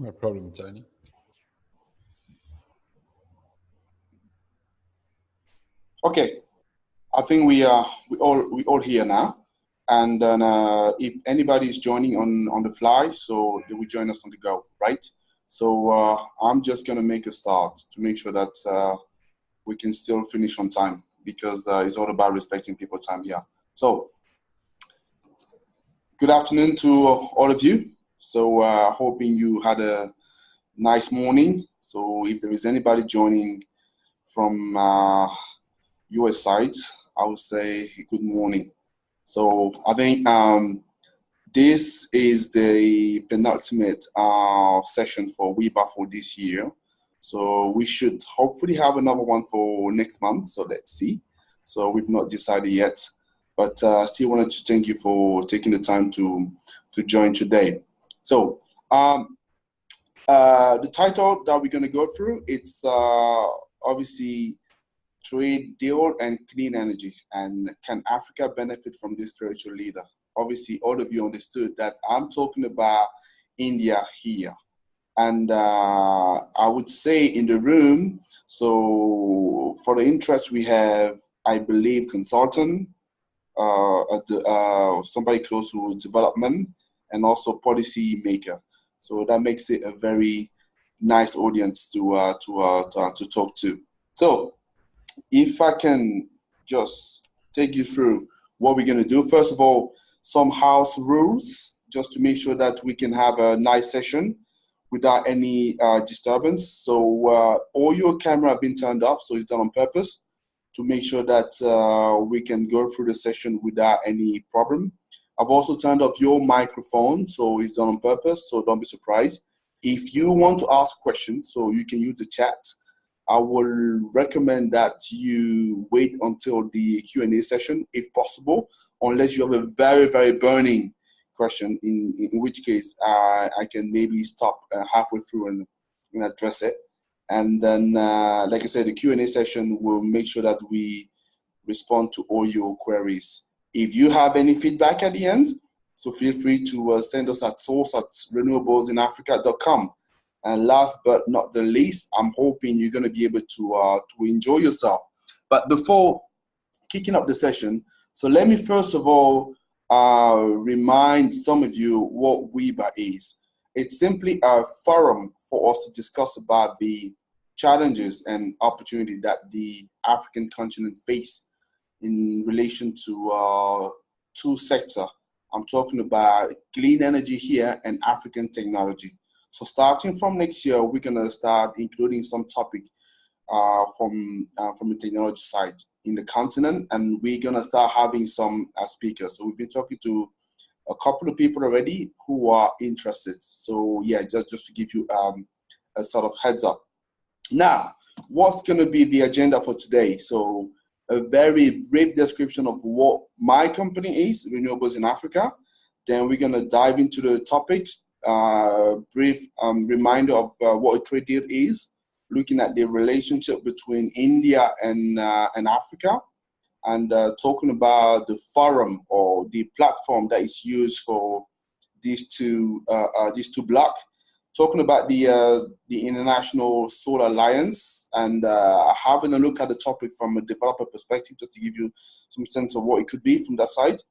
No problem, Tony. Okay, I think we all here now, and then if anybody is joining on the fly, so they will join us on the go, right? So I'm just gonna make a start to make sure that we can still finish on time because it's all about respecting people's time here. So good afternoon to all of you. So hoping you had a nice morning. So if there is anybody joining from US side, I would say good morning. So I think this is the penultimate session for WeBA for this year. So we should hopefully have another one for next month. So let's see. So we've not decided yet, but still wanted to thank you for taking the time to join today. So the title that we're going to go through, it's obviously trade deal and clean energy, and can Africa benefit from this spiritual leader? Obviously, all of you understood that I'm talking about India here. And I would say in the room, so for the interest we have, I believe, consultant, somebody close to development, and also policy maker. So that makes it a very nice audience to talk to. So if I can just take you through what we're going to do. First of all, some house rules, just to make sure that we can have a nice session without any disturbance. So all your camera have been turned off, so it's done on purpose to make sure that we can go through the session without any problem. I've also turned off your microphone, so it's done on purpose, so don't be surprised. If you want to ask questions, so you can use the chat, I will recommend that you wait until the Q&A session, if possible, unless you have a very, very burning question, in which case I can maybe stop halfway through and address it. And then, like I said, the Q&A session will make sure that we respond to all your queries. If you have any feedback at the end, so feel free to send us at source@renewablesinafrica.com. And last but not the least, I'm hoping you're going to be able to enjoy yourself. But before kicking up the session, so let me first of all remind some of you what WeBA is. It's simply a forum for us to discuss about the challenges and opportunities that the African continent face in relation to two sectors. I'm talking about clean energy here and African technology. So starting from next year, we're gonna start including some topic from the technology side in the continent, and we're gonna start having some speakers. So we've been talking to a couple of people already who are interested. So yeah, just to give you a sort of heads up. Now, what's gonna be the agenda for today? So a very brief description of what my company is, Renewables in Africa. Then we're gonna dive into the topics. Brief reminder of what a trade deal is, looking at the relationship between India and Africa, and talking about the forum or the platform that is used for these two blocks. Talking about the International Solar Alliance, and having a look at the topic from a developer perspective, just to give you some sense of what it could be from that side,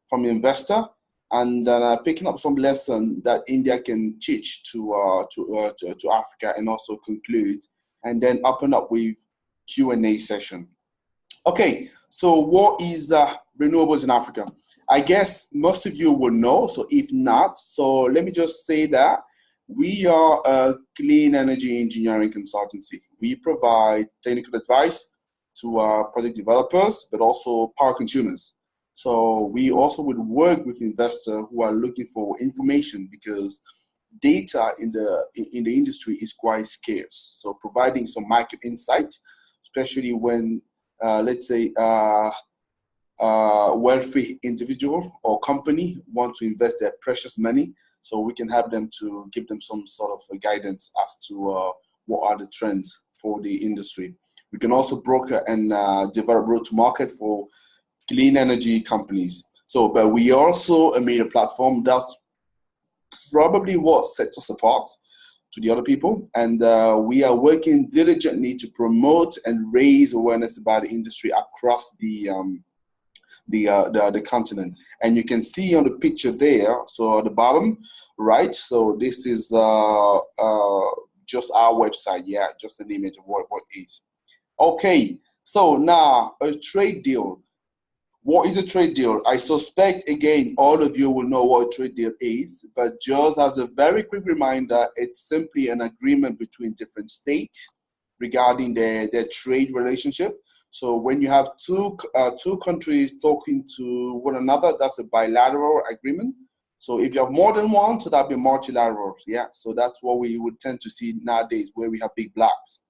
from the investor. And picking up some lesson that India can teach to Africa, and also conclude, and then open up with Q&A session. Okay, so what is Renewables in Africa? I guess most of you will know, so if not, so let me just say that we are a clean energy engineering consultancy. We provide technical advice to project developers, but also power consumers. So we also would work with investors who are looking for information, because data in the industry is quite scarce. So providing some market insight, especially when, let's say, wealthy individual or company want to invest their precious money, so we can help them to give them some sort of guidance as to what are the trends for the industry. We can also broker and develop road to market for clean energy companies. So, but we also made a platform that's probably what sets us apart. to the other people. And we are working diligently to promote and raise awareness about the industry across the continent. And you can see on the picture there, so at the bottom right, so this is just our website, yeah, just an image of what it is. Okay, so now a trade deal. What is a trade deal? I suspect, again, all of you will know what a trade deal is, but just as a very quick reminder, it's simply an agreement between different states regarding their trade relationship. So when you have two countries talking to one another, that's a bilateral agreement. So if you have more than one, so that'd be multilateral. Yeah, so that's what we would tend to see nowadays, where we have big blocks.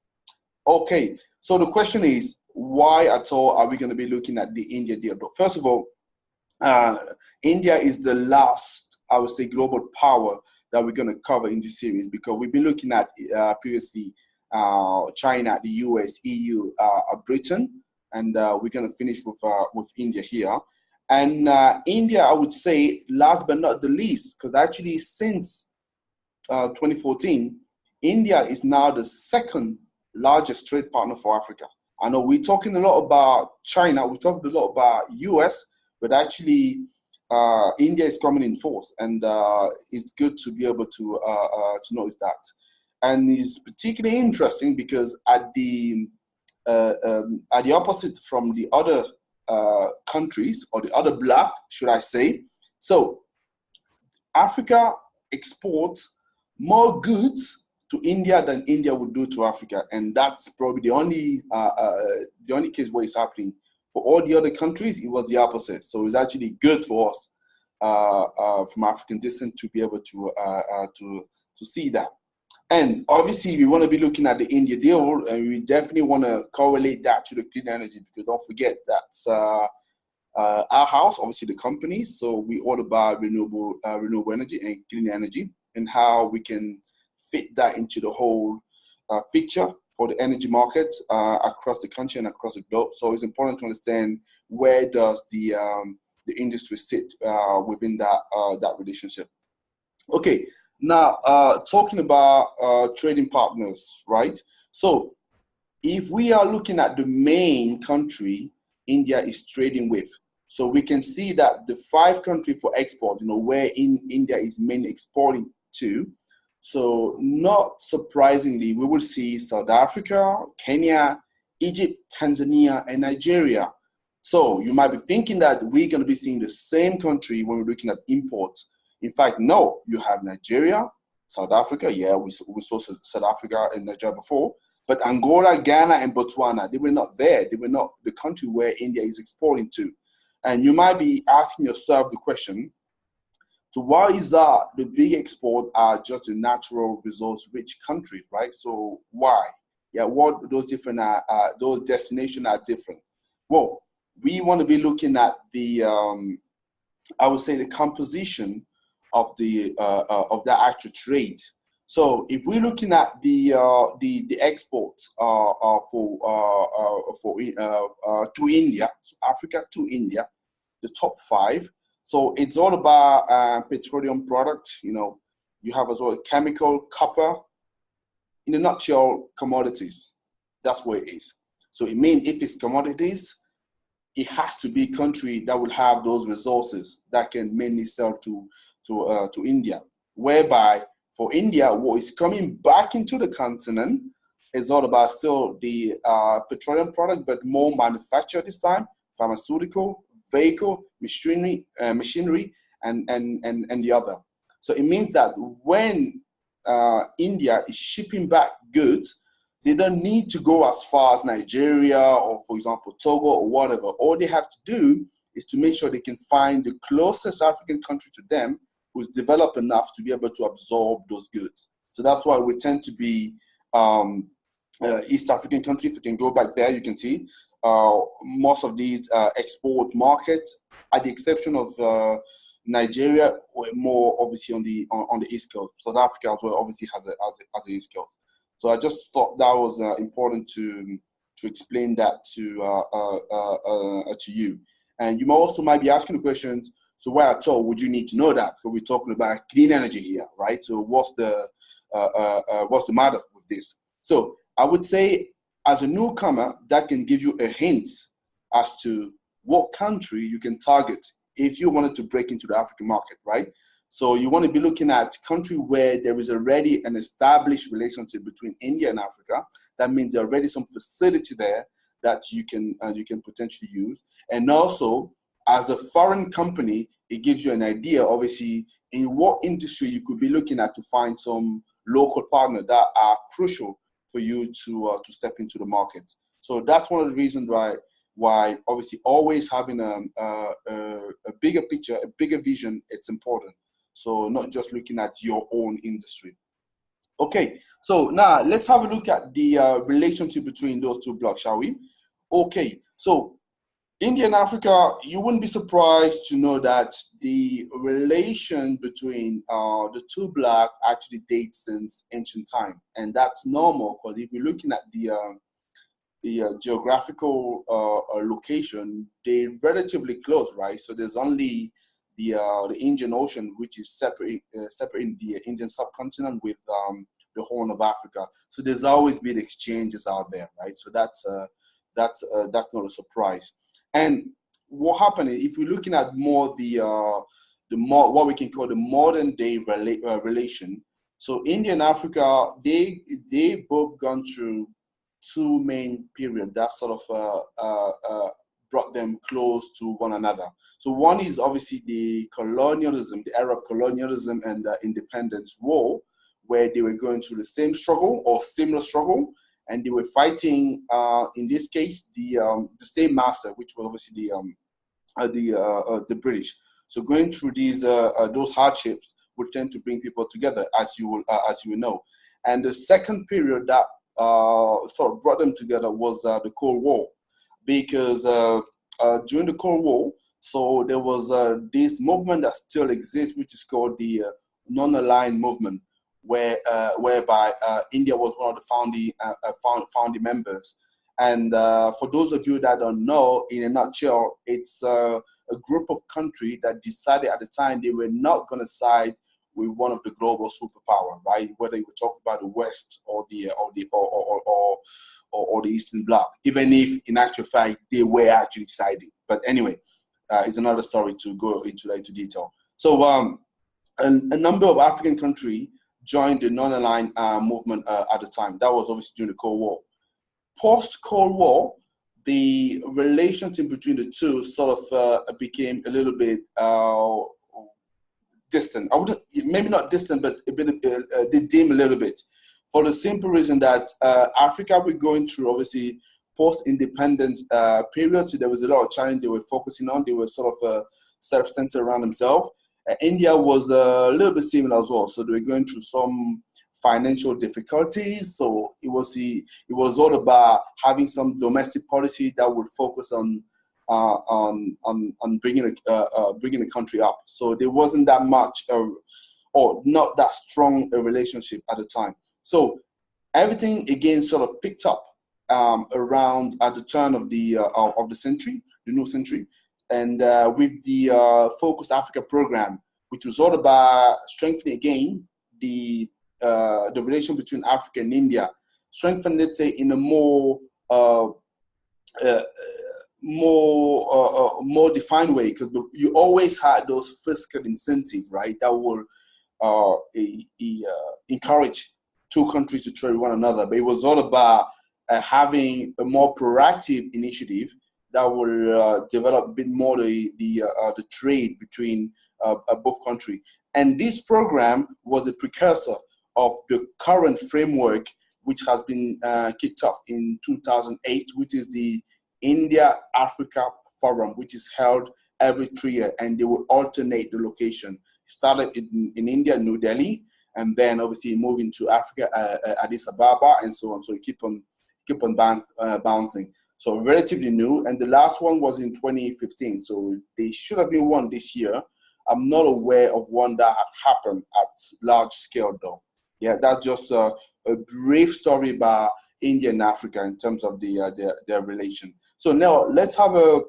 Okay, so the question is, why at all are we going to be looking at the India deal? First of all, India is the last, I would say, global power that we're going to cover in this series, because we've been looking at previously China, the US, EU, Britain, and we're going to finish with India here. And India, I would say, last but not the least, because actually since 2014, India is now the second largest trade partner for Africa. I know we're talking a lot about China, we're talking a lot about US, but actually India is coming in force, and it's good to be able to notice that. And it's particularly interesting because at the opposite from the other countries, or the other bloc, should I say, so Africa exports more goods to India than India would do to Africa, and that's probably the only case where it's happening. For all the other countries, it was the opposite. So it's actually good for us from African descent to be able to see that. And obviously, we want to be looking at the India deal, and we definitely want to correlate that to the clean energy, because don't forget that's our house, obviously the company. So we all about renewable energy and clean energy, and how we can fit that into the whole picture for the energy market across the country and across the globe. So it's important to understand where does the industry sit within that relationship. Okay, now talking about trading partners, right? So if we are looking at the main country India is trading with, so we can see that the 5 countries for export, where India is mainly exporting to. So not surprisingly, we will see South Africa, Kenya, Egypt, Tanzania, and Nigeria. So you might be thinking that we're going to be seeing the same country when we're looking at imports. In fact, no, you have Nigeria, South Africa. Yeah, we saw South Africa and Nigeria before. But Angola, Ghana, and Botswana, they were not there. They were not the country where India is exporting to. And you might be asking yourself the question, so why is that the big export are just a natural resource-rich country, right? So why? Yeah, what those different those destinations are different. Well, we want to be looking at the I would say the composition of the actual trade. So if we're looking at the exports to India, so Africa to India, the top 5. So it's all about petroleum products. You have as well chemical, copper. In a nutshell, commodities. That's what it is. So it means if it's commodities, it has to be a country that will have those resources that can mainly sell to India. Whereby for India, what is coming back into the continent is all about still the petroleum product, but more manufactured this time, pharmaceutical, vehicle, machinery, and the other. So it means that when India is shipping back goods, they don't need to go as far as Nigeria or, for example, Togo or whatever. All they have to do is to make sure they can find the closest African country to them who's developed enough to be able to absorb those goods. So that's why we tend to be East African countries. If you can go back there, you can see most of these export markets, at the exception of Nigeria, or more obviously on the East Coast. South Africa as well obviously has an East Coast. So I just thought that was important to explain that to you. And you also might be asking the questions, so why at all would you need to know that? So we're talking about clean energy here, right? So what's the what's the matter with this. So I would say, as a newcomer, that can give you a hint as to what country you can target if you wanted to break into the African market, right? So you want to be looking at country where there is already an established relationship between India and Africa. That means there already some facility there that you can potentially use. And also, as a foreign company, it gives you an idea, obviously, in what industry you could be looking at to find some local partner that are crucial for you to step into the market. So that's one of the reasons why obviously always having a bigger picture, a bigger vision, it's important. So not just looking at your own industry. Okay, so now let's have a look at the relationship between those two blocks, shall we? Okay, so India and Africa, you wouldn't be surprised to know that the relation between the two blocks actually dates since ancient time. And that's normal, because if you're looking at the geographical location, they're relatively close, right? So there's only the Indian Ocean, which is separating the Indian subcontinent with the Horn of Africa. So there's always been exchanges out there, right? So that's not a surprise. And what happened if we're looking at more what we can call the modern day relation. So India and Africa, they both gone through two main periods that sort of brought them close to one another. So one is obviously the era of colonialism and independence war, where they were going through the same struggle or similar struggle, and they were fighting, in this case, the same master, which was obviously the British. So going through those hardships would tend to bring people together, as you will know. And the second period that sort of brought them together was the Cold War, because during the Cold War, so there was this movement that still exists, which is called the non-aligned movement, whereby India was one of the founding members. And for those of you that don't know, in a nutshell, it's a group of countries that decided at the time they were not going to side with one of the global superpower, right? Whether you talk about the West or the Eastern Bloc, even if in actual fact they were actually siding. But anyway, it's another story to go into detail. So a number of African countries joined the non-aligned movement at the time. That was obviously during the Cold War. Post-Cold War, the relationship between the two sort of became a little bit distant. Maybe not distant, but a bit they dim a little bit, for the simple reason that Africa were going through obviously post-independence period. So there was a lot of challenge they were focusing on. They were sort of self-centered around themselves. India was a little bit similar as well. So they were going through some financial difficulties. So it was all about having some domestic policy that would focus on bringing the country up. So there wasn't that much or not that strong a relationship at the time. So everything again sort of picked up around at the turn of the century, the new century, and with the Focus Africa program, which was all about strengthening again the relation between Africa and India, strengthen, let's say, in a more defined way, because you always had those fiscal incentives, right, that will encourage two countries to trade with one another. But it was all about having a more proactive initiative that will develop a bit more the trade between both countries. And this program was a precursor of the current framework, which has been kicked off in 2008, which is the India-Africa Forum, which is held every 3 years, and they will alternate the location. It started in India, New Delhi, and then obviously moving to Africa, Addis Ababa, and so on. So you keep on bouncing. So relatively new, and the last one was in 2015. So they should have been one this year. I'm not aware of one that had happened at large scale, though. Yeah, that's just a brief story about India and Africa in terms of their relation. So now let's have a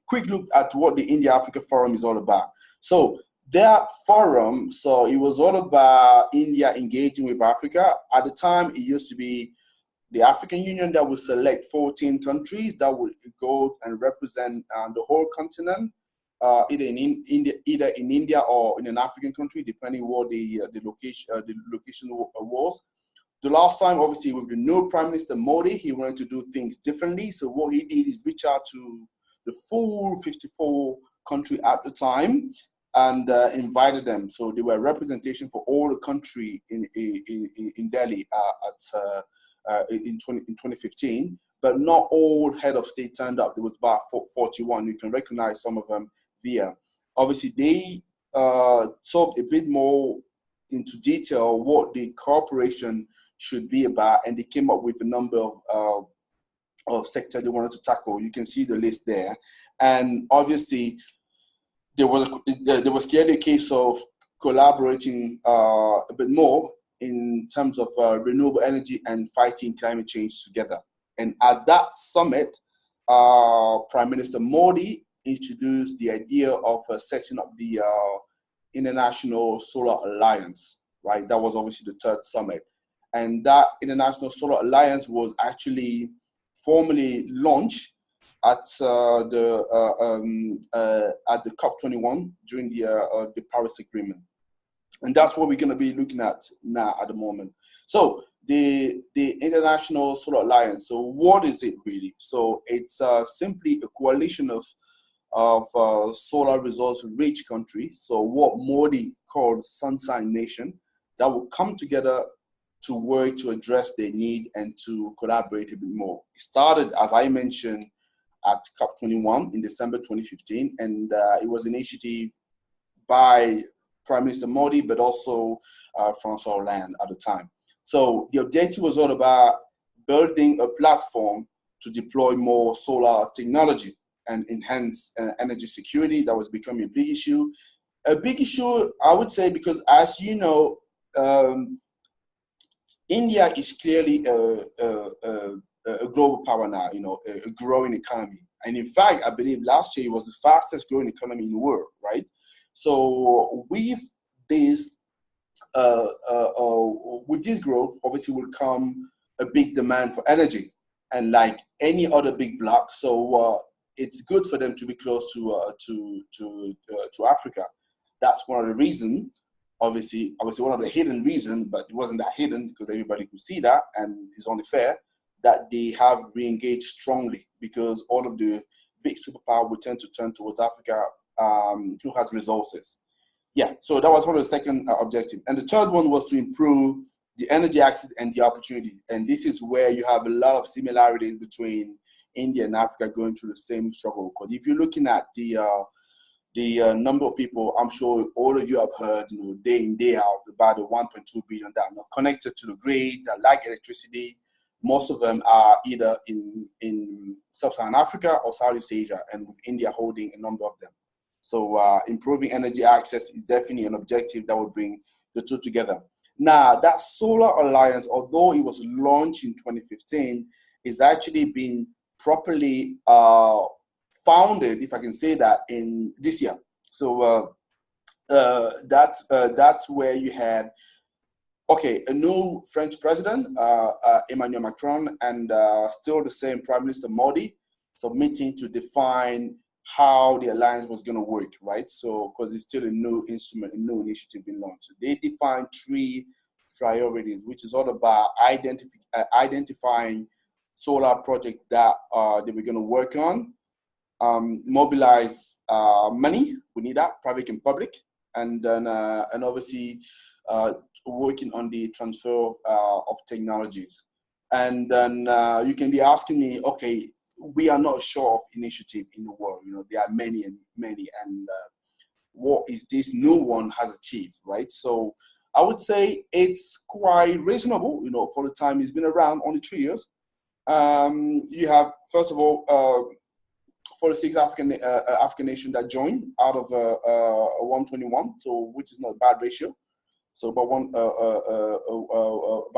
quick look at what the India-Africa Forum is all about. So Their forum, so it was all about India engaging with Africa. At the time, it used to be the African Union that would select 14 countries that would go and represent the whole continent, either in India or in an African country, depending what the location was. The last time, obviously, with the new Prime Minister Modi, he wanted to do things differently. So what he did is reach out to the full 54 country at the time and invited them. So there were representation for all the country in Delhi in 2015, but not all head of state turned up. There was about 41. You can recognize some of them via. Obviously, they talked a bit more into detail what the cooperation should be about, and they came up with a number of sectors they wanted to tackle. You can see the list there, and obviously there was clearly a case of collaborating a bit more in terms of renewable energy and fighting climate change together. And at that summit, Prime Minister Modi introduced the idea of setting up the International Solar Alliance, right? That was obviously the third summit. And that International Solar Alliance was actually formally launched at the COP21 during the Paris Agreement. And that's what we're going to be looking at now at the moment. So the International Solar Alliance, so what is it really? So it's simply a coalition of solar resource-rich countries, so what Modi called Sunshine Nation, that will come together to work to address their need and to collaborate a bit more. It started, as I mentioned, at COP21 in December 2015, and it was an initiative by Prime Minister Modi, but also François Hollande at the time. So the objective was all about building a platform to deploy more solar technology and enhance energy security. That was becoming a big issue. A big issue, I would say, because as you know, India is clearly a global power now, you know, a growing economy. And in fact, I believe last year it was the fastest growing economy in the world, right? So with this growth, obviously will come a big demand for energy. And like any other big bloc, so it's good for them to be close to Africa. That's one of the reasons. Obviously one of the hidden reasons, but it wasn't that hidden because everybody could see that, and it's only fair that they have re-engaged strongly, because all of the big superpower would tend to turn towards Africa, who has resources. Yeah, so that was one of the second objective. And the third one was to improve the energy access and the opportunity. And this is where you have a lot of similarities between India and Africa going through the same struggle. Because if you're looking at the number of people, I'm sure all of you have heard, you know, day in, day out, about the 1.2 billion that are not connected to the grid, that lack electricity. Most of them are either in Sub-Saharan Africa or Southeast Asia, and with India holding a number of them. So improving energy access is definitely an objective that will bring the two together. Now, that Solar Alliance, although it was launched in 2015, is actually been properly founded, if I can say that, in this year. So that's where you had, a new French president, Emmanuel Macron, and still the same Prime Minister Modi, submitting to define how the alliance was going to work, right? So, because it's still a new instrument, a new initiative being launched. They defined 3 priorities, which is all about identifying solar projects that they were going to work on, mobilize money, we need that, private and public, and then and obviously working on the transfer of technologies. And then you can be asking me, okay, we are not sure of initiative in the world. You know, there are many and many, and what is this new one has achieved, right? So I would say it's quite reasonable, you know, for the time it's been around, only 3 years. You have, first of all, 46 African nations that joined out of 121, so which is not a bad ratio. So about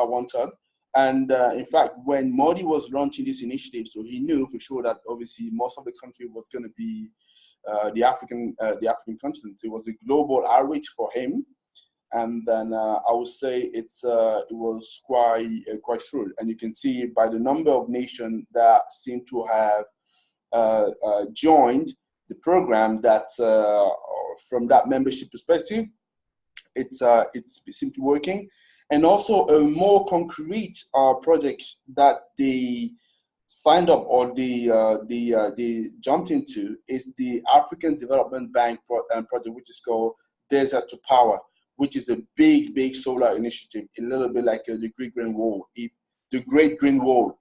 one third. And in fact, when Modi was launching this initiative, so he knew for sure that obviously most of the country was going to be the African continent. It was a global outreach for him, and then I would say it was quite shrewd. And you can see by the number of nations that seem to have joined the program that from that membership perspective, it's simply working. And also a more concrete project that they signed up or they jumped into is the African Development Bank project, which is called Desert to Power, which is a big solar initiative, a little bit like the Great Green Wall.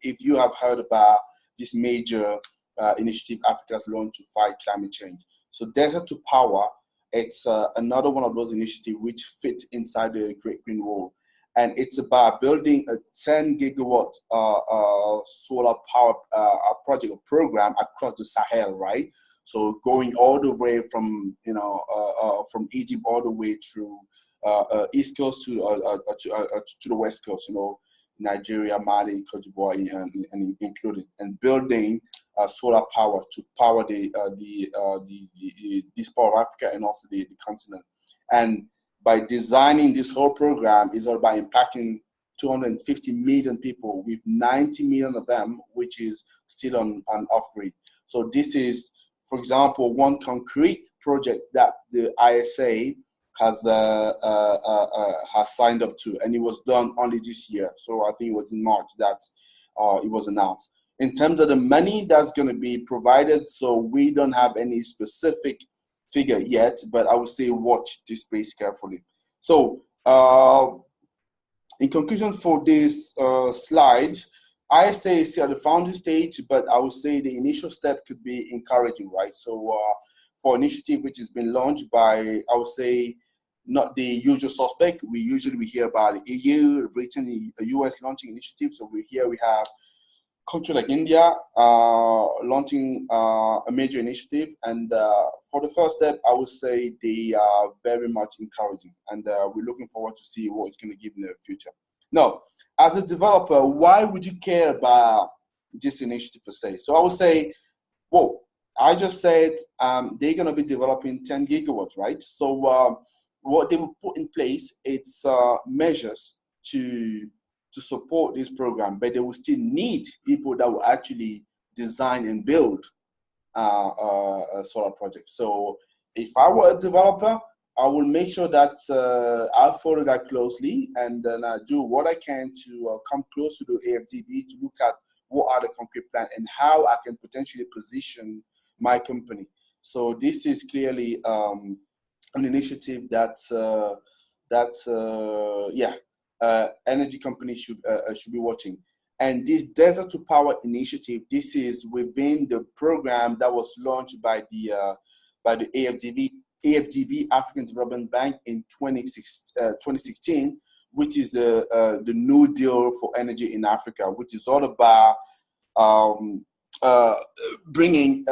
If you have heard about this major initiative Africa has launched to fight climate change. So Desert to Power, it's another one of those initiatives which fits inside the Great Green Wall. And it's about building a 10 gigawatt solar power project or program across the Sahel, right? So going all the way from, from Egypt all the way through East Coast to the West Coast, Nigeria, Mali, Cote d'Ivoire, and included, and building solar power to power this part of Africa and also the continent. And by designing this whole program, is all about impacting 250 million people, with 90 million of them which is still on off-grid. So this is, for example, one concrete project that the ISA has signed up to, and it was done only this year. So I think it was in March that it was announced. In terms of the money that's going to be provided, so we don't have any specific figure yet, but I would say watch this space carefully. So in conclusion for this slide, ISA is still at the founding stage, but I would say the initial step could be encouraging, right? So for initiative which has been launched by, I would say, not the usual suspect. We usually hear about the EU, Britain, the US launching initiatives. So we have country like India launching a major initiative. And for the first step, I would say they are very much encouraging. And we're looking forward to see what it's going to give in the future. Now, as a developer, why would you care about this initiative per se? So I would say, well, I just said they're going to be developing 10 gigawatts, right? So what they will put in place, it's measures to support this program, but they will still need people that will actually design and build a solar project. So if I were a developer, I will make sure that I follow that closely, and then I do what I can to come close to the AFDB to look at what are the concrete plans and how I can potentially position my company. So this is clearly an initiative that energy companies should be watching. And this Desert to Power initiative, this is within the program that was launched by the AFDB, African Development Bank, in 2016, which is the New Deal for Energy in Africa, which is all about bringing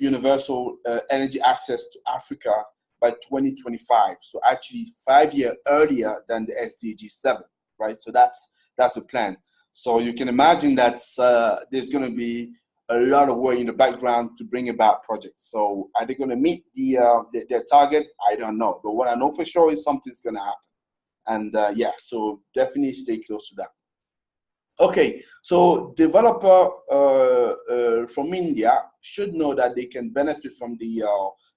universal energy access to Africa by 2025. So actually 5 years earlier than the SDG 7, right? So that's the plan. So you can imagine that there's going to be a lot of work in the background to bring about projects. So are they going to meet their target? I don't know. But what I know for sure is something's going to happen. And so definitely stay close to that. Okay, so developer from India should know that they can benefit from the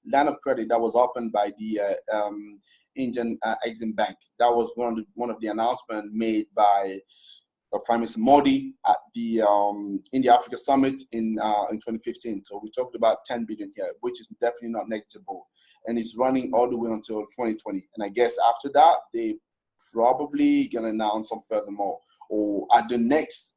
line of credit that was opened by the Indian Exim Bank. That was one of the announcements made by Prime Minister Modi at the India Africa Summit in 2015. So we talked about 10 billion here, which is definitely not negligible, and it's running all the way until 2020. And I guess after that, they probably gonna announce some furthermore, or at the next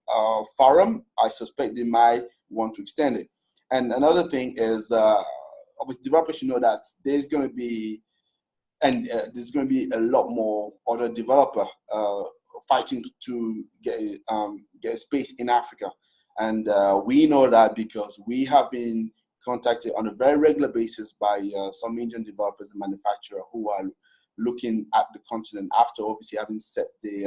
forum, I suspect they might want to extend it. And another thing is, obviously, developers should know that there's going to be a lot more other developer fighting to get a space in Africa, and we know that because we have been contacted on a very regular basis by some Indian developers and manufacturers who are looking at the continent after obviously having set the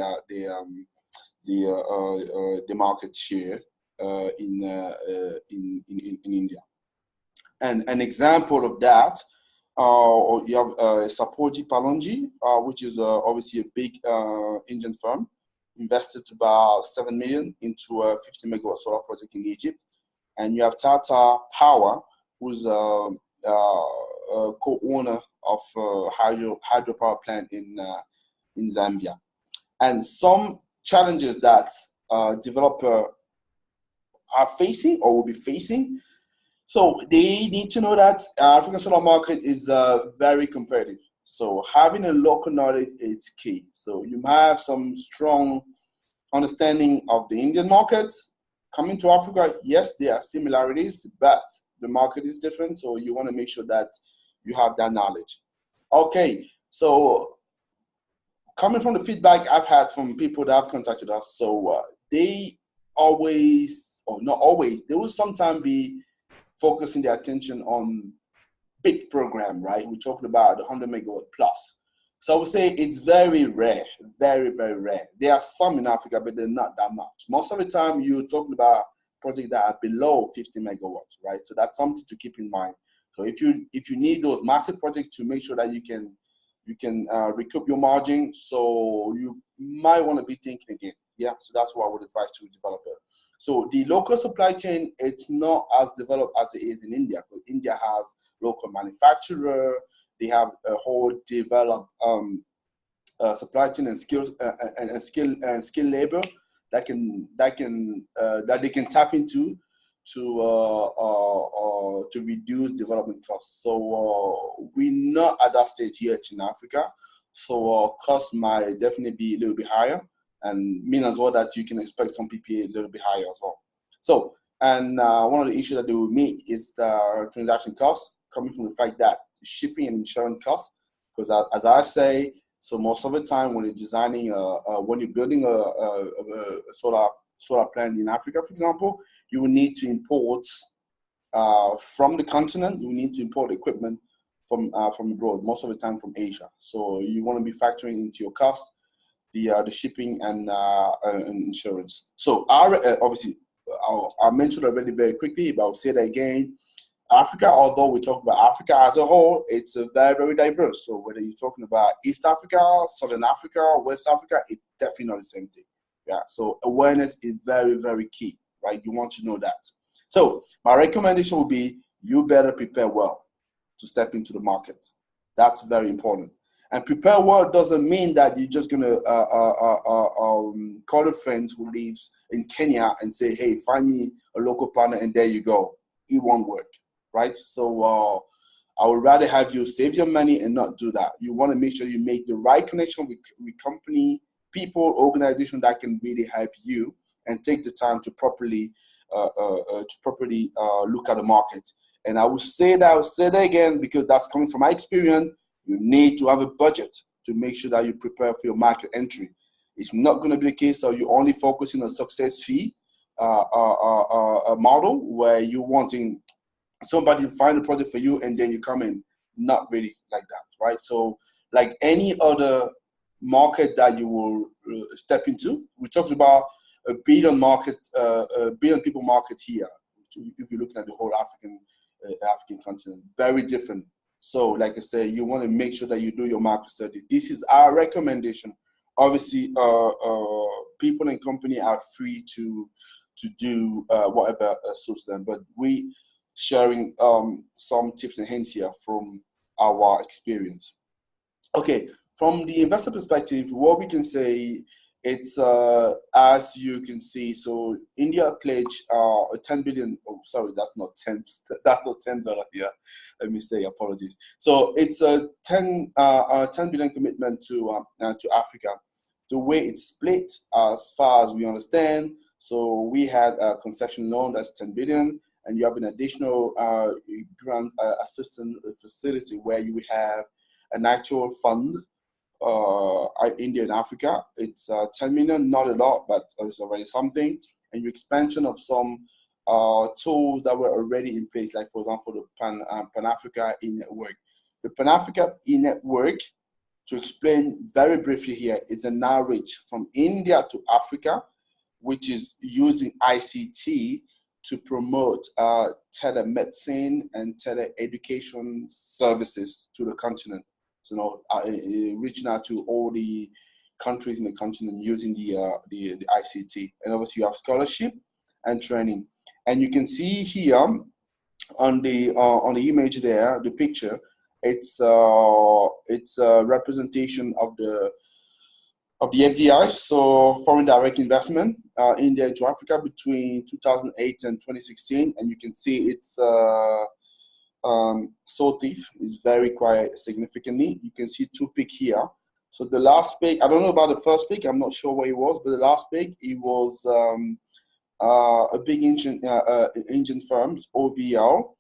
market share in India. And an example of that, you have Sapoji Palonji, which is obviously a big Indian firm, invested about 7 million into a 50 megawatt solar project in Egypt. And you have Tata Power, who's a co-owner of hydropower plant in Zambia. And some challenges that developer are facing or will be facing. So they need to know that African solar market is very competitive. So having a local knowledge is key. So you might have some strong understanding of the Indian market. Coming to Africa, yes, there are similarities, but the market is different. So you want to make sure that you have that knowledge. Okay, so coming from the feedback I've had from people that have contacted us, so they always, or not always, they will sometimes be focusing their attention on big program, right? We're talking about 100 megawatt plus. So I would say it's very rare, very, very rare. There are some in Africa, but they're not that much. Most of the time, you're talking about projects that are below 50 megawatts, right? So that's something to keep in mind. So if you need those massive projects to make sure that you can recoup your margin, so you might want to be thinking again. Yeah, so that's what I would advise to a developer. So the local supply chain, it's not as developed as it is in India, because India has local manufacturer, they have a whole developed supply chain and skills and skill labor that they can tap into to reduce development costs. So we're not at that stage yet in Africa. So costs might definitely be a little bit higher, and mean as well that you can expect some PPA a little bit higher as well. So, and one of the issues that they will meet is the transaction costs, coming from the fact that shipping and insurance costs, because as I say, so most of the time when you're designing, when you're building a solar plant in Africa, for example, you will need to import from the continent. You will need to import equipment from abroad, most of the time from Asia. So you want to be factoring into your costs the shipping and insurance. So obviously, I mentioned already very quickly, but I'll say that again. Africa, although we talk about Africa as a whole, it's very, very diverse. So whether you're talking about East Africa, Southern Africa, West Africa, it's definitely not the same thing. Yeah. So awareness is very, very key, right? You want to know that. So my recommendation would be you better prepare well to step into the market. That's very important. And prepare well doesn't mean that you're just going to call a friend who lives in Kenya and say, hey, find me a local partner, and there you go. It won't work, right? So I would rather have you save your money and not do that. You want to make sure you make the right connection with company, people, organization that can really help you, and take the time to properly look at the market. And I will say that again, because that's coming from my experience. You need to have a budget to make sure that you prepare for your market entry. It's not going to be the case of you only focusing on success fee model where you're wanting somebody to find a project for you and then you come in. Not really like that, right? So like any other market that you will step into, we talked about a billion people market here. If you're looking at the whole African continent, very different. So, like I said, you want to make sure that you do your market study. This is our recommendation. Obviously, people and company are free to do whatever suits them. But we sharing some tips and hints here from our experience. Okay, from the investor perspective, what we can say, it's as you can see, so India pledged a 10 billion. Oh, sorry, that's not 10. That's not $10 here. Let me say apologies. So it's a 10 billion commitment to Africa. The way it's split, as far as we understand, so we had a concession loan that's 10 billion, and you have an additional grant assistance facility where you have an actual fund. India and Africa, it's 10 million, not a lot, but it's already something. And your expansion of some tools that were already in place, like for example, the Pan-Africa e-network. The Pan-Africa e-network, to explain very briefly here, is an outreach from India to Africa, which is using ICT to promote telemedicine and tele-education services to the continent. So, reaching out to all the countries in the continent using the ICT. And obviously you have scholarship and training. And you can see here on the image there, the picture, it's a representation of the FDI, so foreign direct investment, India into Africa between 2008 and 2016, and you can see it's SOTIF is very quite significantly. You can see two peaks here. So the last peak, I don't know about the first peak, I'm not sure where it was, but the last peak, it was a big engine firms, OVL,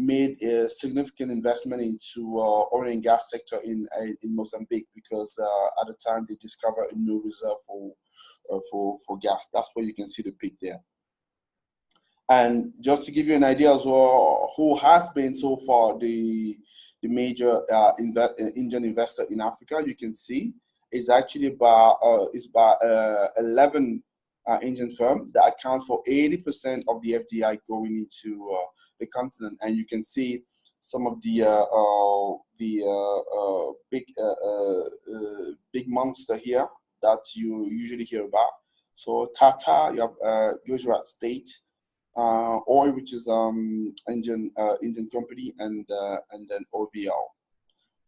made a significant investment into oil and gas sector in Mozambique because at the time they discovered a new reserve for gas. That's where you can see the peak there. And just to give you an idea as well, who has been so far the major Indian investor in Africa, you can see it's actually about 11 Indian firms that account for 80% of the FDI going into the continent. And you can see some of the big monster here that you usually hear about. So Tata, you have Gujarat State Oil, which is Indian company, and then OVL.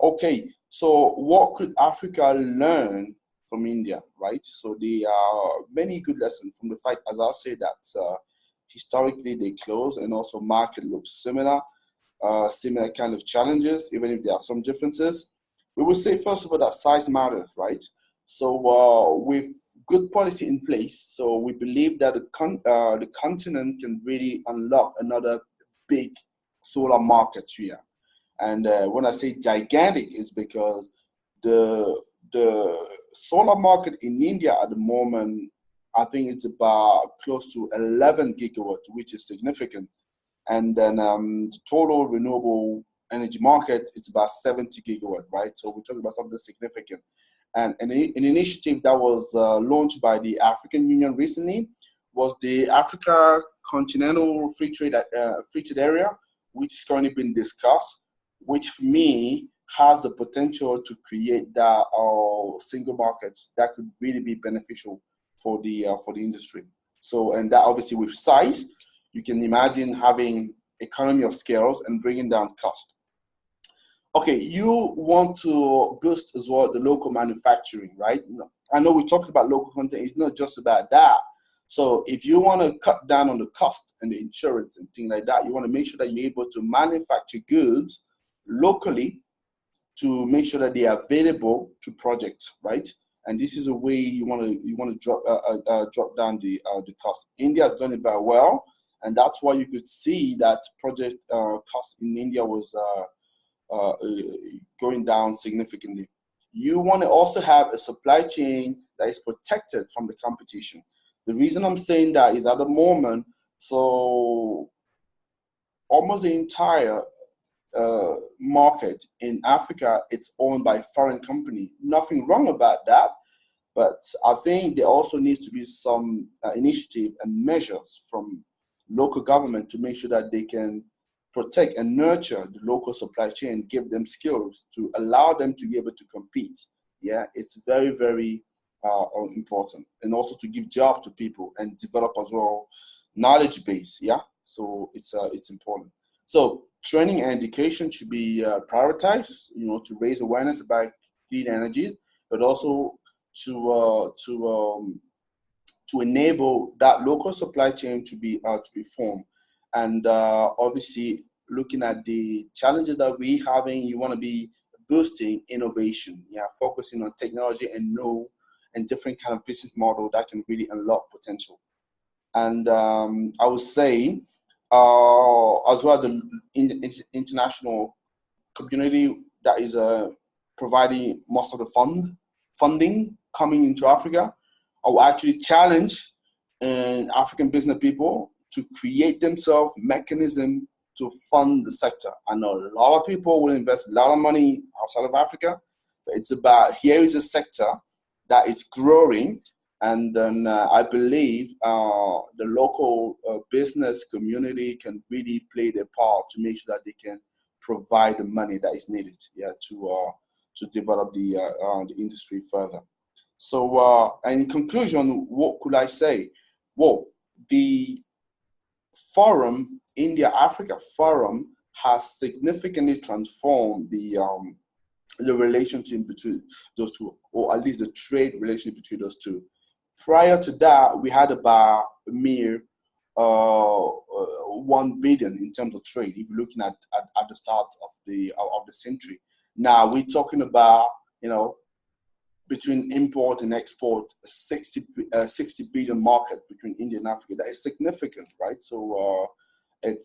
Okay, so what could Africa learn from India, right? So there are many good lessons from the fact, as I say, that historically they close, and also market looks similar kind of challenges, even if there are some differences. We will say, first of all, that size matters, right? So with good policy in place, so we believe that the continent can really unlock another big solar market here. And when I say gigantic, it's because the solar market in India at the moment, I think it's about close to 11 gigawatts, which is significant. And then the total renewable energy market, it's about 70 gigawatts, right? So we're talking about something significant. And an initiative that was launched by the African Union recently was the Africa Continental Free Trade Area, which is currently being discussed, which for me has the potential to create that single market that could really be beneficial for the industry. So, and that obviously with size, you can imagine having economy of scales and bringing down cost. Okay, you want to boost as well the local manufacturing, right? I know we talked about local content. It's not just about that. So if you want to cut down on the cost and the insurance and things like that, you want to make sure that you're able to manufacture goods locally to make sure that they are available to projects, right? And this is a way you want to drop down the cost. India has done it very well, and that's why you could see that project cost in India was going down significantly. You want to also have a supply chain that is protected from the competition. The reason I'm saying that is at the moment, so almost the entire market in Africa, it's owned by foreign company. Nothing wrong about that, but I think there also needs to be some initiative and measures from local government to make sure that they can protect and nurture the local supply chain, give them skills to allow them to be able to compete. Yeah, it's very, very important. And also to give job to people and develop as well knowledge base. Yeah, so it's important. So training and education should be prioritized, to raise awareness about clean energies, but also to enable that local supply chain to be formed. And obviously, looking at the challenges that we're having, you want to be boosting innovation, focusing on technology and different kind of business model that can really unlock potential. And I would say, as well, the international community that is providing most of the funding coming into Africa, I will actually challenge African business people to create themselves mechanism to fund the sector. I know a lot of people will invest a lot of money outside of Africa, but it's about, here is a sector that is growing And then I believe the local business community can really play their part to make sure that they can provide the money that is needed, yeah, to develop the industry further. So, in conclusion, what could I say? Well, the forum, India Africa Forum, has significantly transformed the relationship between those two, or at least the trade relationship between those two. Prior to that, we had about a mere 1 billion in terms of trade. If you're looking at the start of the century, now we're talking about, you know, between import and export, 60 billion market between India and Africa. That is significant, right? So it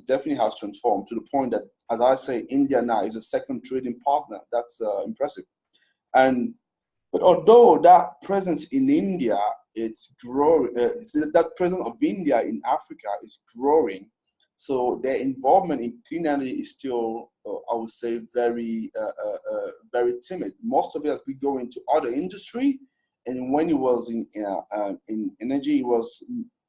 definitely has transformed to the point that, as I say, India now is a second trading partner. That's impressive. And but although that presence in India, it's growing, that presence of India in Africa is growing, so their involvement in clean energy is still, I would say, very timid. Most of it has been going to other industry, and when it was in energy, it was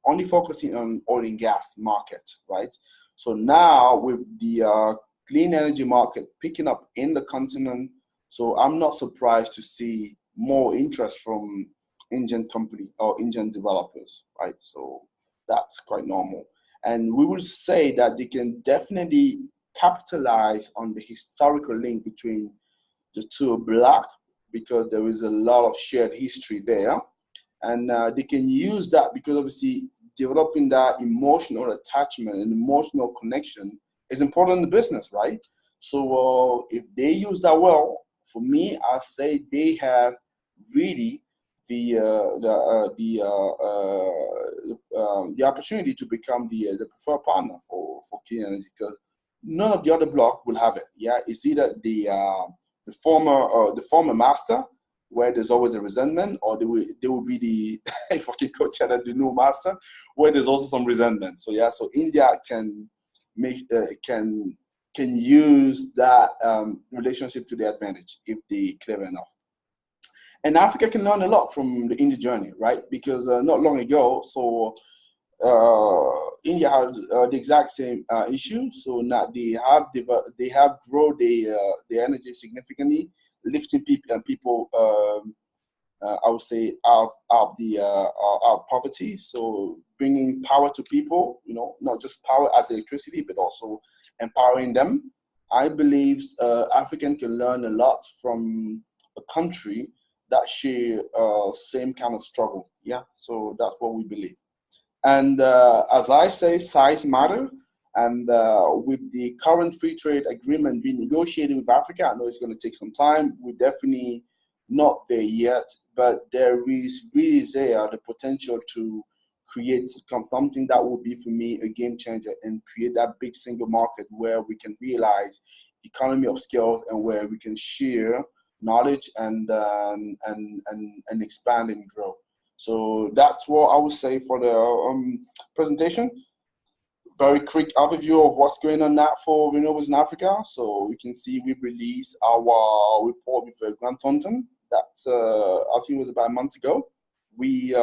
only focusing on oil and gas market, right? So now with the clean energy market picking up in the continent, so I'm not surprised to see more interest from Indian company or Indian developers, right? So that's quite normal. And we will say that they can definitely capitalize on the historical link between the two blocks, because there is a lot of shared history there. And they can use that because obviously developing that emotional attachment and emotional connection is important in the business, right? So if they use that well, for me, I say they have really the opportunity to become the preferred partner for clean energy, because none of the other block will have it. Yeah, it's either the former master, where there's always a resentment, or they will be the if I can coach the new master, where there's also some resentment. So yeah, so India can make can use that relationship to their advantage if they clever enough. And Africa can learn a lot from the India journey, right? Because not long ago, so India had the exact same issue. So now they have grown the energy significantly, lifting people I would say out of poverty. So bringing power to people, you know, not just power as electricity, but also empowering them. I believe African can learn a lot from a country that share same kind of struggle. Yeah, so that's what we believe. And as I say, size matter. And with the current free trade agreement being negotiated with Africa, I know it's going to take some time. We're definitely not there yet, but there is really there the potential to create something that will be, for me, a game changer and create that big single market where we can realize economy of scale and where we can share knowledge and expand and grow. So that's what I would say for the presentation. Very quick overview of what's going on now for renewables in Africa. So you can see we've released our report with Grant Thornton. That I think was about a month ago. We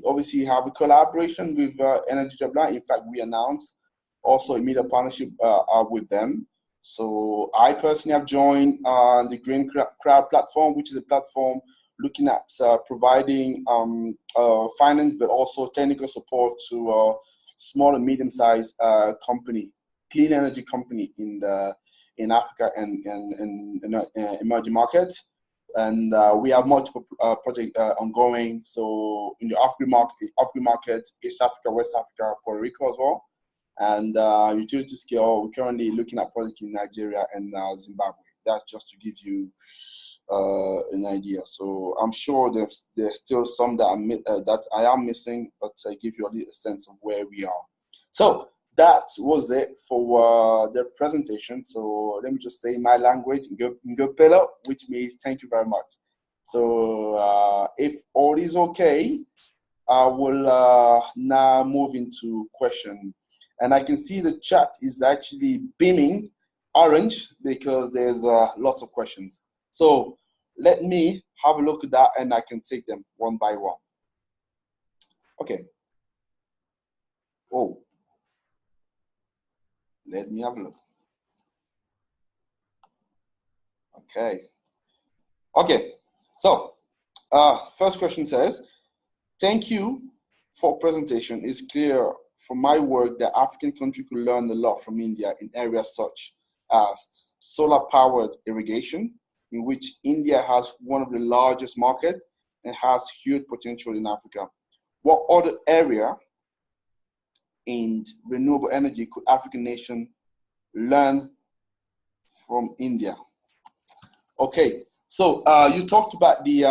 obviously have a collaboration with Energy Jabla. In fact, we announced also a media partnership with them. So I personally have joined the Green Crowd platform, which is a platform looking at providing finance, but also technical support to small and medium-sized company, clean energy company in Africa and emerging markets. And we have multiple projects ongoing. So in the African market, East Africa, West Africa, Puerto Rico as well. And utility scale, we're currently looking at projects in Nigeria and Zimbabwe. That's just to give you an idea. So I'm sure there's still some that I am missing, but I give you a little sense of where we are. So that was it for the presentation. So let me just say in my language, Ngopelo, which means thank you very much. So if all is okay, I will now move into question. And I can see the chat is actually beaming orange because there's lots of questions. So let me have a look at that and I can take them one by one. Okay. Oh, let me have a look. Okay. Okay. So, first question says, thank you for presentation. It's clear from my work that African countries could learn a lot from India in areas such as solar-powered irrigation, in which India has one of the largest markets and has huge potential in Africa. What other area in renewable energy could African nation learn from India? Okay, so you talked about the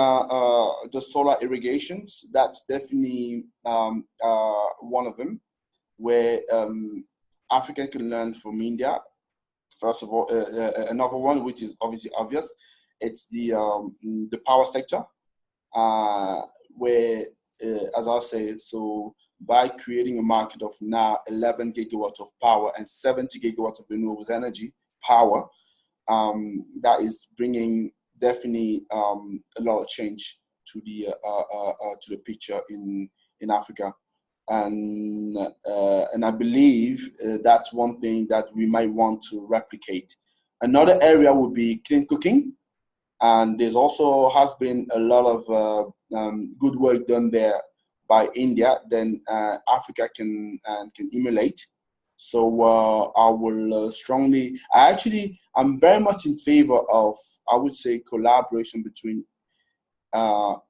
solar irrigations. That's definitely one of them, where Africa can learn from India. First of all, another one which is obviously obvious, it's the power sector, where, as I said, so by creating a market of now 11 gigawatts of power and 70 gigawatts of renewables energy power, that is bringing definitely a lot of change to the picture in Africa, and I believe that's one thing that we might want to replicate. Another area would be clean cooking, and there's also has been a lot of good work done there by India. Then Africa can emulate. So I will I'm very much in favor of, I would say, collaboration between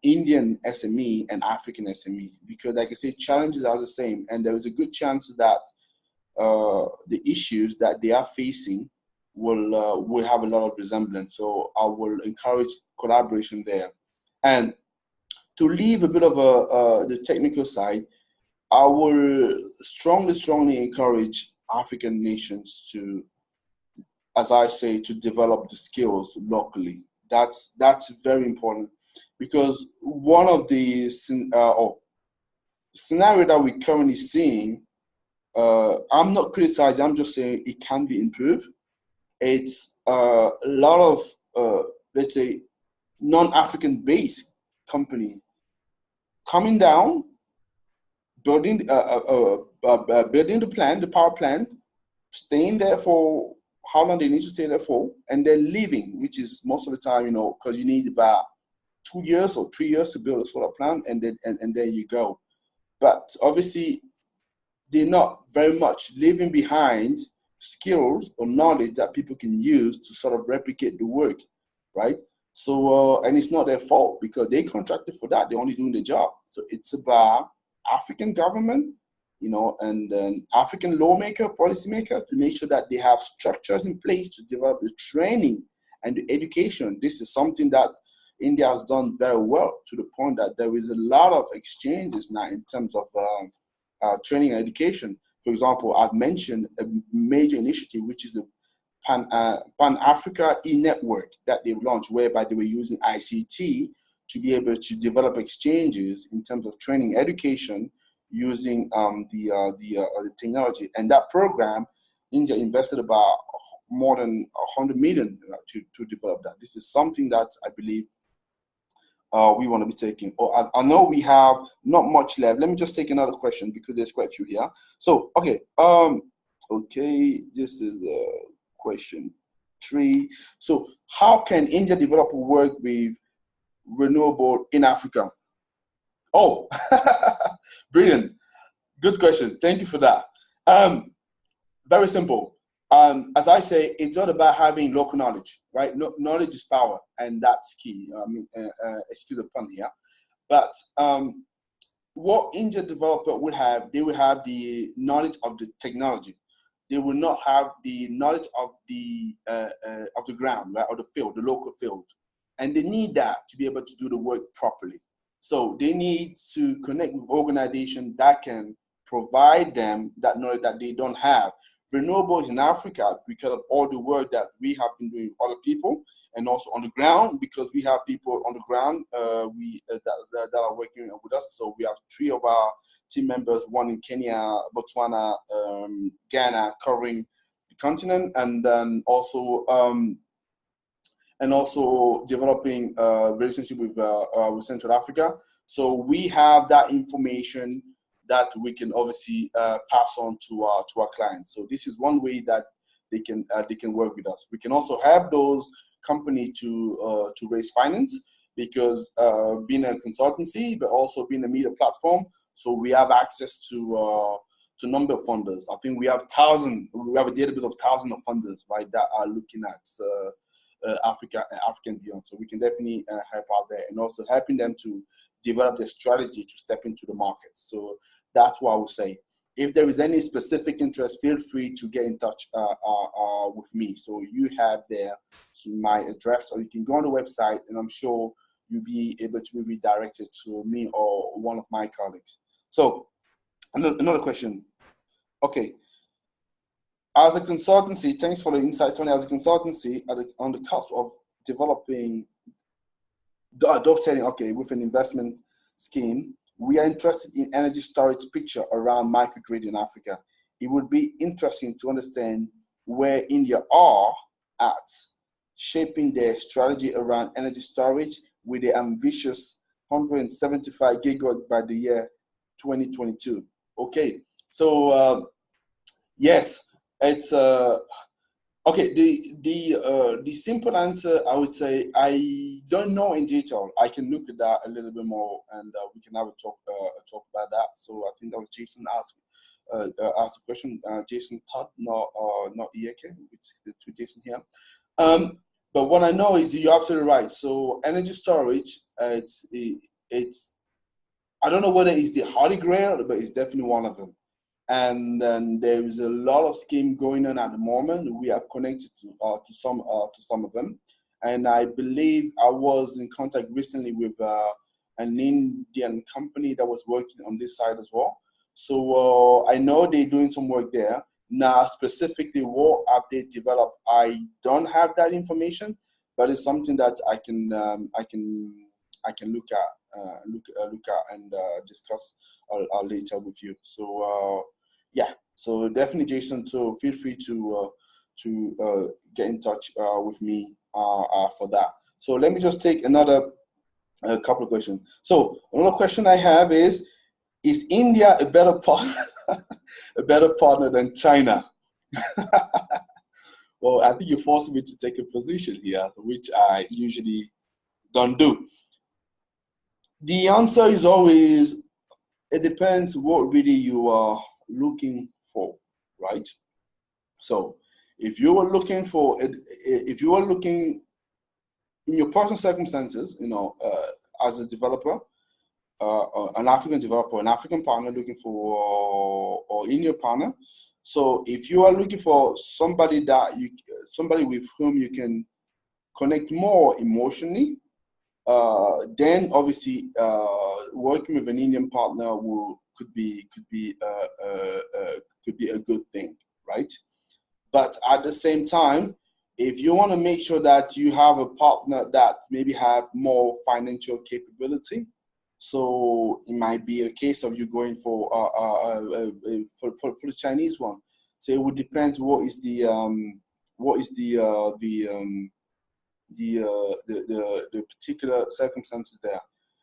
Indian SME and African SME, because like I say, challenges are the same, and there is a good chance that the issues that they are facing will have a lot of resemblance. So I will encourage collaboration there. And to leave a bit of the technical side, I will strongly encourage African nations to, as I say, to develop the skills locally. That's very important, because one of the scenario that we're currently seeing, I'm not criticizing, I'm just saying it can be improved. It's a lot of, let's say, non-African based company coming down, building the power plant, staying there for how long they need to stay there for, and then leaving, which is most of the time, because you need about 2 years or 3 years to build a solar plant, and then you go. But obviously, they're not very much leaving behind skills or knowledge that people can use to sort of replicate the work, right? So, and it's not their fault, because they contracted for that. They're only doing the job. So it's about African government, and African lawmaker, policymaker, to make sure that they have structures in place to develop the training and the education. This is something that India has done very well, to the point that there is a lot of exchanges now in terms of training and education. For example, I've mentioned a major initiative, which is the Pan-Africa e-network that they launched, whereby they were using ICT to be able to develop exchanges in terms of training education using the technology. And that program, India invested about more than 100 million to develop that. This is something that I believe we want to be taking. I know we have not much left. Let me just take another question, because there's quite a few here. So, okay. This is question 3. So, how can India develop work with renewable in Africa? Oh, brilliant. Good question. Thank you for that. Very simple. As I say, it's not about having local knowledge, right? Knowledge is power, and that's key. Excuse the pun here. But what India developer would have, they would have the knowledge of the technology. They will not have the knowledge of the ground, right, or the field, the local field, and they need that to be able to do the work properly. So they need to connect with organizations that can provide them that knowledge that they don't have. Renewables in Africa, because of all the work that we have been doing with other people, and also on the ground, because we have people on the ground that are working with us. So we have 3 of our team members, one in Kenya, Botswana, Ghana, covering the continent, and then also and also developing a relationship with Central Africa. So we have that information that we can obviously pass on to our clients. So this is one way that they can work with us. We can also help those companies to raise finance, because being a consultancy, but also being a media platform, so we have access to number of funders. I think we have a database of thousands of funders, right, that are looking at Africa and beyond. So we can definitely help out there, and also helping them to develop their strategy to step into the market. So that's what I would say. If there is any specific interest, feel free to get in touch with me. So you have there my address, or you can go on the website, and I'm sure you'll be able to be redirected to me or one of my colleagues. So another question. Okay. As a consultancy, thanks for the insight, Tony. As a consultancy, on the cusp of developing, dovetailing, okay, with an investment scheme, we are interested in energy storage picture around microgrid in Africa. It would be interesting to understand where India are at shaping their strategy around energy storage with the ambitious 175 gigawatt by the year 2022. Okay, so yes, it's okay. The simple answer, I would say, I don't know in detail. I can look at that a little bit more, and we can have a talk about that. So I think that was Jason asked the question. Jason Todd, not Iyeke, it's the two Jason here. But what I know is you're absolutely right. So energy storage, it's I don't know whether it's the Holy Grail, but it's definitely one of them. And then there is a lot of scheme going on at the moment. We are connected to some of them, and I believe I was in contact recently with an Indian company that was working on this side as well. So I know they're doing some work there. Now, specifically, what have they developed? I don't have that information, but it's something that I can look at and discuss later with you. So yeah, so definitely, Jason. So feel free to get in touch with me for that. So let me just take another couple of questions. So another question I have is India a better partner than China? Well, I think you're forcing me to take a position here, which I usually don't do. The answer is always, it depends what really you are looking for, right? So if you are looking in your personal circumstances, as a developer, an African developer, an African partner looking for, or Indian partner. So if you are looking for somebody with whom you can connect more emotionally, then obviously working with an Indian partner could be a good thing, right? But at the same time, if you want to make sure that you have a partner that maybe have more financial capability, so it might be a case of you going for the Chinese one. So it would depend what is the particular circumstances there.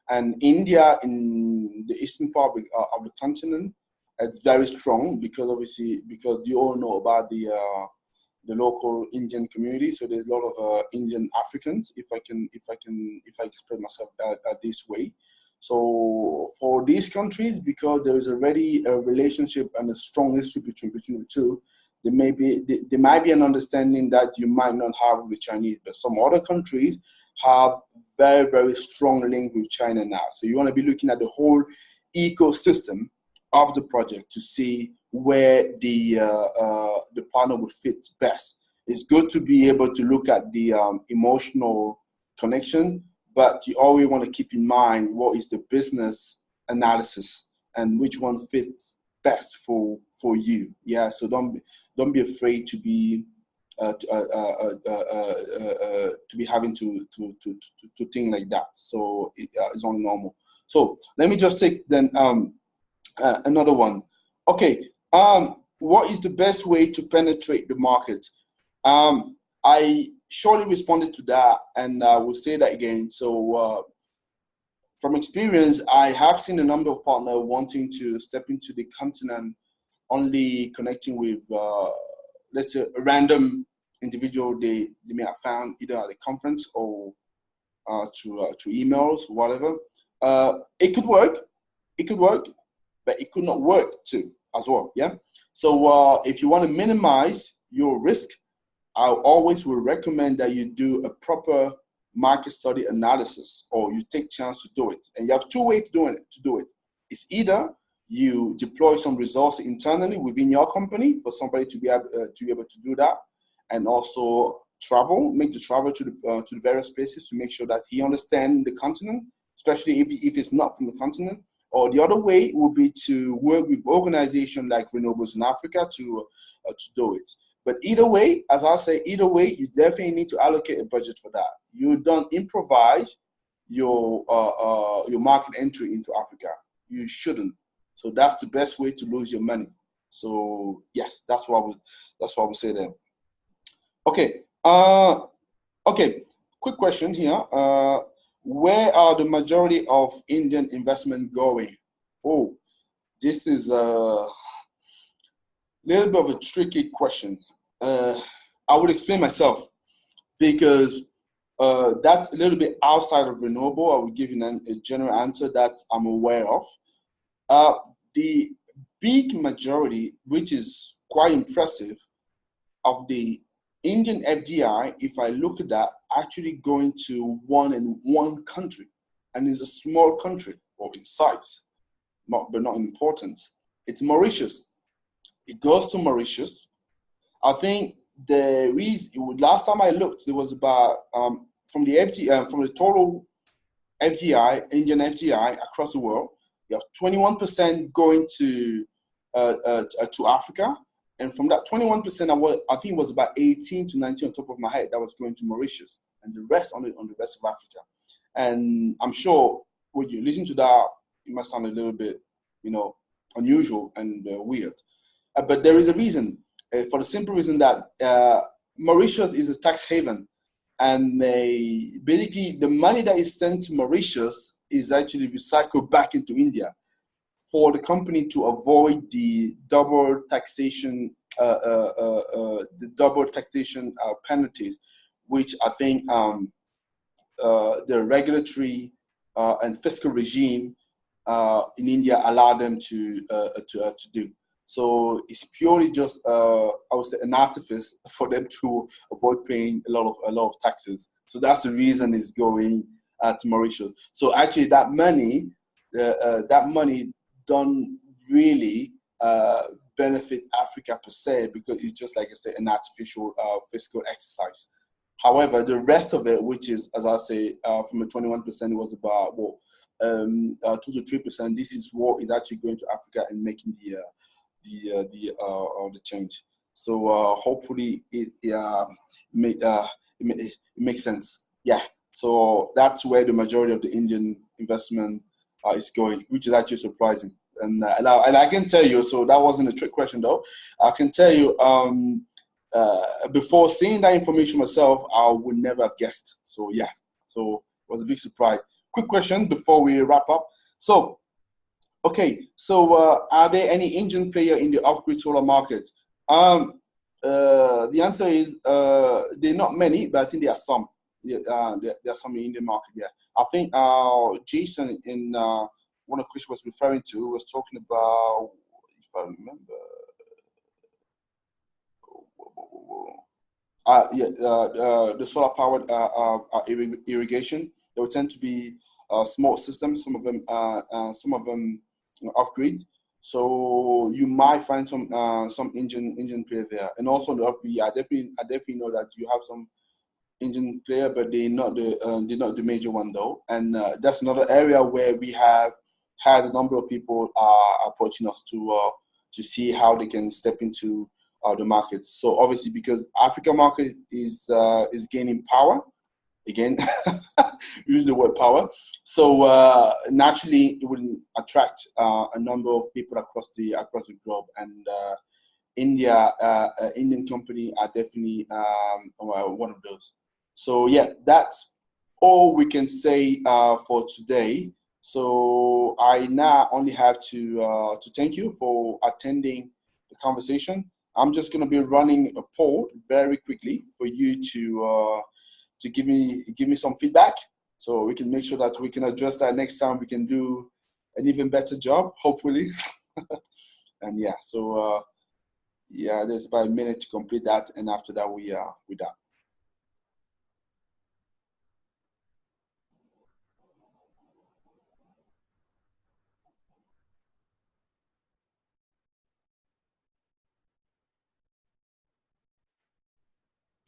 And India, in the eastern part of the continent, it's very strong because you all know about the local Indian community. So there's a lot of Indian Africans, if I can explain myself this way. So for these countries, because there is already a relationship and a strong history between the two, there might be an understanding that you might not have with the Chinese, but some other countries have very, very strong link with China now. So you want to be looking at the whole ecosystem of the project to see where the partner would fit best. It's good to be able to look at the emotional connection, but you always want to keep in mind what is the business analysis and which one fits best for you. Yeah, so don't be afraid to be having to think like that. So it's only normal. So let me just take then another one. Okay, what is the best way to penetrate the market? surely responded to that, and I will say that again. So from experience, I have seen a number of partners wanting to step into the continent, only connecting with, let's say, a random individual they may have found either at a conference or through emails, whatever. It could work, but it could not work too as well. Yeah. So if you want to minimize your risk, I always will recommend that you do a proper market study analysis, or you take chance to do it. And you have two ways to do it. It's either you deploy some resources internally within your company for somebody to be able to do that, and also make the travel to the various places to make sure that he understands the continent, especially if it's not from the continent. Or the other way would be to work with organizations like Renewables in Africa to do it. But either way, as I say, you definitely need to allocate a budget for that. You don't improvise your market entry into Africa. You shouldn't. So that's the best way to lose your money. So yes, that's what I would say there. Okay. Okay. Quick question here. Where are the majority of Indian investment going? Oh, this is a little bit of a tricky question. I would explain myself, because that's a little bit outside of renewable. I will give you a general answer that I'm aware of. The big majority, which is quite impressive, of the Indian FDI, if I look at that, actually going to one country, and it's a small country, or in size, but not in importance. It's Mauritius. It goes to Mauritius. I think the reason, last time I looked, there was about from the total FDI, Indian FDI across the world, you have 21% going to Africa. And from that 21%, I think it was about 18 to 19 on top of my head that was going to Mauritius, and the rest on the rest of Africa. And I'm sure when you listen to that, it must sound a little bit, unusual and weird. But there is a reason, for the simple reason that Mauritius is a tax haven, and basically the money that is sent to Mauritius is actually recycled back into India, for the company to avoid the double taxation, penalties, which I think the regulatory and fiscal regime in India allow them to do. So it's purely just, I would say, an artifice for them to avoid paying a lot of taxes. So that's the reason it's going to Mauritius. So actually, that money don't really benefit Africa per se, because it's just, like I say, an artificial fiscal exercise. However, the rest of it, which is, as I say, from the 21%, it was about 2 to 3%. This is what is actually going to Africa and making the change. So hopefully it makes sense. Yeah. So that's where the majority of the Indian investment is going, which is actually surprising. And I can tell you, so that wasn't a trick question though. I can tell you, before seeing that information myself, I would never have guessed. So yeah, so it was a big surprise. Quick question before we wrap up. So, okay, so are there any Indian player in the off-grid solar market? The answer is there are not many, but I think there are some. There are some in the Indian market. Yeah, I think Jason in one of the questions was referring to was talking about, if I remember, the solar powered irrigation. They will tend to be small systems. Some of them off grid. So you might find some Indian player there, and also on the off grid. I definitely know that you have some Indian player, but they're not the major one though. And that's another area where we have had a number of people approaching us to see how they can step into the markets. So obviously, because Africa market is gaining power again, use the word power. So naturally, it will attract a number of people across the globe, and Indian company are definitely one of those. So yeah, that's all we can say for today. So I now only have to thank you for attending the conversation. I'm just going to be running a poll very quickly for you to give me some feedback, so we can make sure that we can address that next time. We can do an even better job, hopefully. And yeah, so yeah, there's about a minute to complete that, and after that we're done.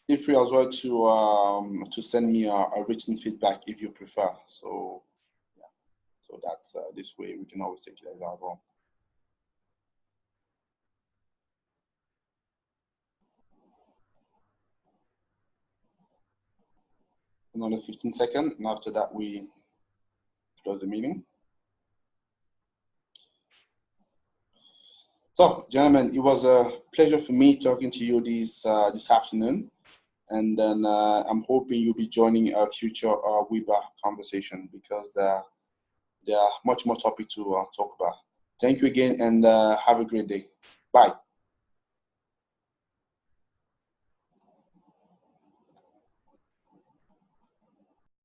Feel free as well to send me a written feedback if you prefer. So yeah, so that's this way we can always take it as our own. Another 15 seconds, and after that we close the meeting. So, gentlemen, it was a pleasure for me talking to you this afternoon, and then I'm hoping you'll be joining a future WIBA conversation, because there are much more topic to talk about. Thank you again, and have a great day. Bye.